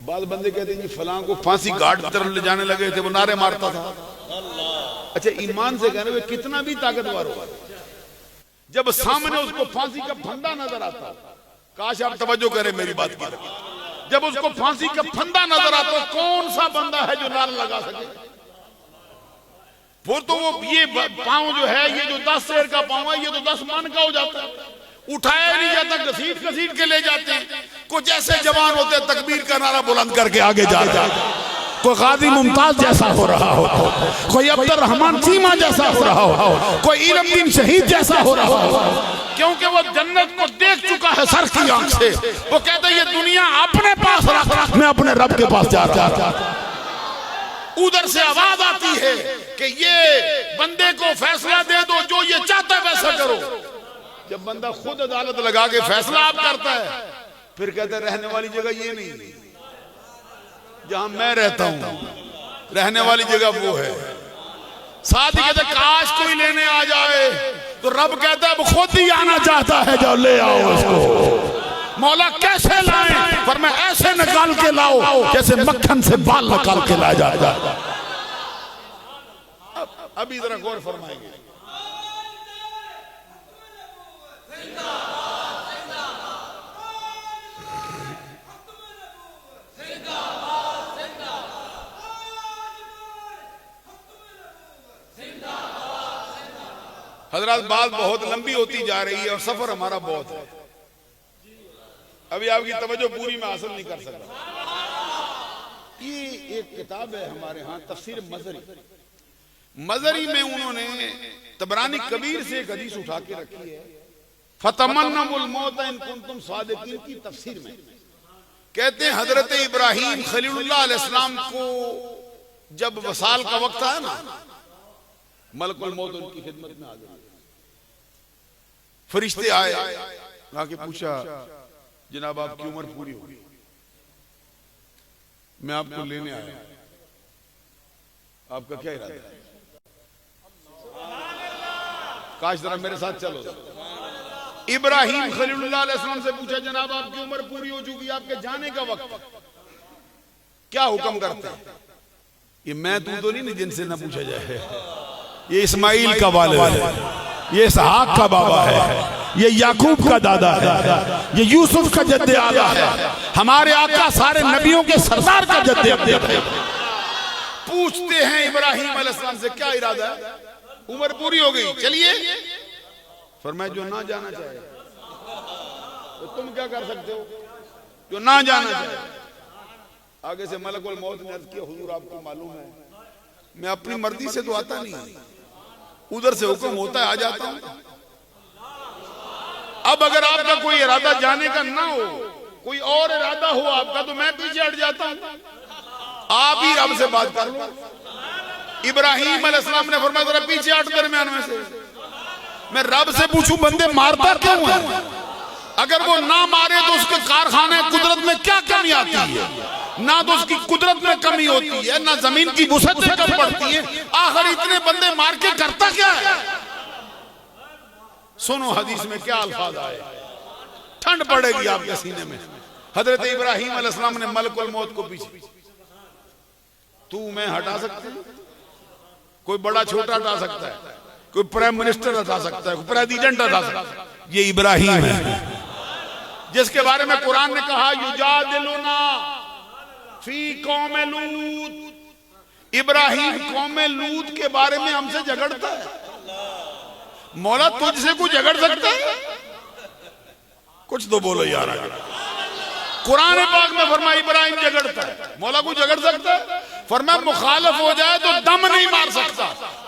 बाद बंदे कहते हैं जी फलां को फांसी घाट की तरफ ले जाने लगे थे, वो नारे मारता था। अच्छा ईमान से कहने कितना भी ताकतवर हो, जब सामने उसको फांसी का फंदा नजर आता, काश आप तवज्जो करें मेरी बात की, जब उसको फांसी का फंदा नजर आता, कौन सा बंदा है जो नारा लगा सके? वो तो वो ये पांव जो है, ये जो 10 शेर का पांव है, ये तो 10 मन का हो जाता है, उठाया नहीं जाता, घसीट घसीट के ले जाते हैं। कुछ ऐसे जवान होते हैं तकबीर का नारा बुलंद करके आगे जा जाते, कोई गाजी मुमताज जैसा हो रहा हो, कोई अब्दुल रहमान चीमा जैसा हो रहा हो, कोई इल्मुद्दीन शहीद जैसा हो रहा हो, क्योंकि वो जन्नत को देख चुका है सर की आंख से। वो कहते ये दुनिया अपने पास रख, मैं अपने रब के पास जा रहा। उधर से आवाज आती है कि ये बंदे को फैसला दे दो, जो ये चाहता है वैसा करो। जब बंदा खुद अदालत लगा के फैसला आप करता है, फिर कहते रहने वाली जगह ये नहीं, जहां मैं रहता हूं रहने वाली जगह वो है। साथ ही कहते काश कोई लेने आ जाए, तो रब कहता है अब खुद ही आना चाहता है, जो ले आओ उसको। मौला कैसे लाएं? पर मैं ऐसे निकाल के लाओ जैसे मक्खन से बाल निकाल के लाया जाएगा। अभी जरा गौर फरमाएंगे। हजरत बात बहुत लंबी होती जा रही है और सफर हमारा बहुत है, अभी आपकी तवज्जो पूरी में हासिल नहीं कर सकता। ये एक किताब है हमारे यहाँ तफसीर मजरी में उन्होंने तबरानी कबीर से एक हदीस उठा के रखी है, फतमन्नुल मौत इन कुंतुम सादिकीन की तफसीर में कहते हैं हजरत इब्राहिम खलीलुल्लाह अलैहिस्सलाम को जब वसाल का वक्त आया ना, मलकुल मौत उनकी खिदमत में आ गए। फरिश्ते आए, आके पूछा जनाब आपकी उम्र पूरी हो गई, मैं आपको लेने आया, आपका क्या इरादा है? काश जरा मेरे साथ चलो। इब्राहिम खलीलुल्लाह अलैहिस्सलाम से पूछा जनाब आपकी उम्र पूरी हो चुकी, आपके जाने का वक्त, क्या हुक्म करते हैं? ये मैं तू तो नहीं जिनसे ना पूछा जाए, ये इस्माइल का वालिद है, ये इसहाक का बाबा है, ये याकूब का दादा है, ये यूसुफ का जद्दे आला है, हमारे आका सारे नबियों के सरदार का जद्दे अब्दे है। पूछते हैं इब्राहिम अलैहिस्सलाम से क्या इरादा है? उम्र पूरी हो गई, चलिए। फरमाया जो ना जाना चाहे, तो तुम क्या कर सकते हो? जो ना जाना चाहे। आगे से मलकुल मौत ने अर्ज किया हुजूर आपको मालूम है मैं अपनी मर्जी से तो आता नहीं, उधर से हुक्म होता है आ जाता हूं। अब अगर आपका कोई इरादा जाने का ना हो, कोई और इरादा हो आपका, तो मैं पीछे हट जाता हूं, आप ही रब से बात कर लो। इब्राहिम अलैहिस्सलाम ने फरमाया जरा पीछे हट दरमियान में से, मैं रब से पूछूं बंदे मारता क्यों है? अगर वो ना मारे तो उसके कारखाने कुदरत में क्या कमी आती है? ना तो उसकी कुदरत में कमी होती है, ना जमीन की वुसअत से कम पड़ती है, आखिर इतने बंदे मार के करता क्या है? सुनो हदीस में क्या अल्फाज आए, ठंड पड़ेगी आपके सीने में। हजरत इब्राहिम अलैहिस्सलाम ने मलकुल मौत को पीछे, तू मैं हटा सकते हैं, कोई बड़ा छोटा हटा सकता है, कोई प्राइम मिनिस्टर हटा सकता है, कोई प्रेसिडेंट हटा सकता है, ये इब्राहिम है जिसके बारे में कुरान ने कहा युजादिलुना फी कौम लूत। इब्राहिम कौम लूत के बारे में हमसे झगड़ता है। मौला तुझसे कुछ झगड़ सकता है? कुछ तो बोलो यार। कुरान पाक में फरमाया इब्राहिम झगड़ता है, मौला को झगड़ सकता है? फरमाया मुखालिफ हो जाए तो दम नहीं मार सकता,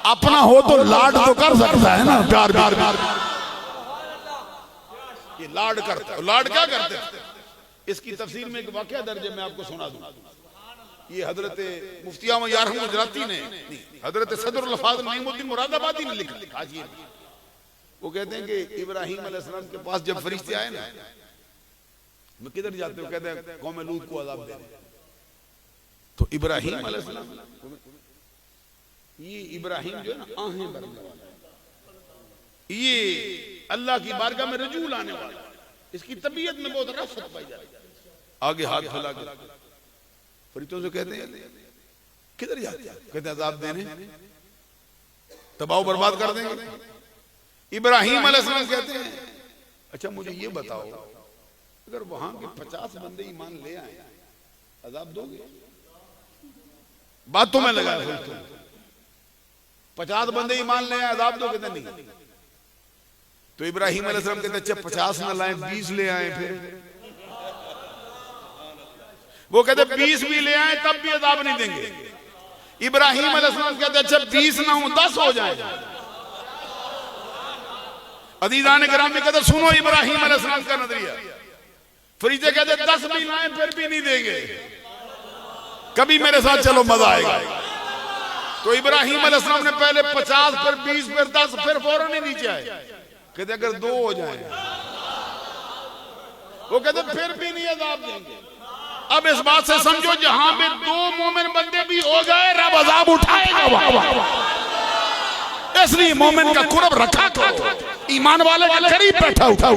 अपना हो तो लाड तो कर सकता है ना, प्यार प्यार प्यार। ये लाड करता है, लाड क्या करते हैं? इसकी तफसीर में एक वाकया दर्ज है, मैं आपको सुना दूं। ये हजरत मुफ्तिया यारहम गुजराती ने, हजरत सदरुल अल्फाज नईमुद्दीन मुरादाबादी ने लिखा। आज ये वो कहते हैं कि इब्राहिम अलैहिस्सलाम के पास जब फरिश्ते आए ना, मैं किधर जाते हो? कहते हैं कौम लूत को अज़ाब दे। तो इब्राहिम अलैहिस्सलाम, ये इब्राहिम जो है ना आहें भरने वाला, ये अल्लाह की बारगाह में रजू लाने वाला, इसकी तबीयत में बहुत रफ़त पाई जाती है। आगे हाथ फैला के फरिश्तों से कहते हैं किधर जाते हैं? कहते हैं अजाब देने, तबाह बर्बाद कर देंगे। इब्राहिम अलैहिस्सलाम कहते हैं अच्छा मुझे ये बताओ, अगर वहां के 50 बंदे ईमान ले आए अजाब दोगे? बात तो मैं लगाया 50 बंदे ईमान ले आए अजाब दोगे? नहीं। तो इब्राहिम अलैहिस्सलाम कहते अच्छा 50 न लाए 20 ले आए, फिर वो कहते 20 भी ले आए तब भी अजाब नहीं देंगे। इब्राहिम अलैहिस्सलाम कहते अच्छा 20 ना हो 10 हो जाए। अजीज़ान किराम में कहते सुनो इब्राहिम अलैहिस्सलाम का नजरिया। फरिश्ते कहते 10 भी लाए फिर भी नहीं देंगे, कभी मेरे साथ चलो मजा आएगा। तो इब्राहिम अलैहिस्सलाम ने पहले 50 फिर 20 फिर 10 फिर फौरन ही नीचे आए। कहते अगर 2 हो जाए, वो कहते फिर भी नहीं अजाब देंगे। अब इस बात से समझो जहां पे 2 मोमिन बंदे भी हो गए रब अजाब उठाएगा। इसलिए मोमिन का कुर्ब रखा करो, ईमान वाले के करीब बैठा उठा।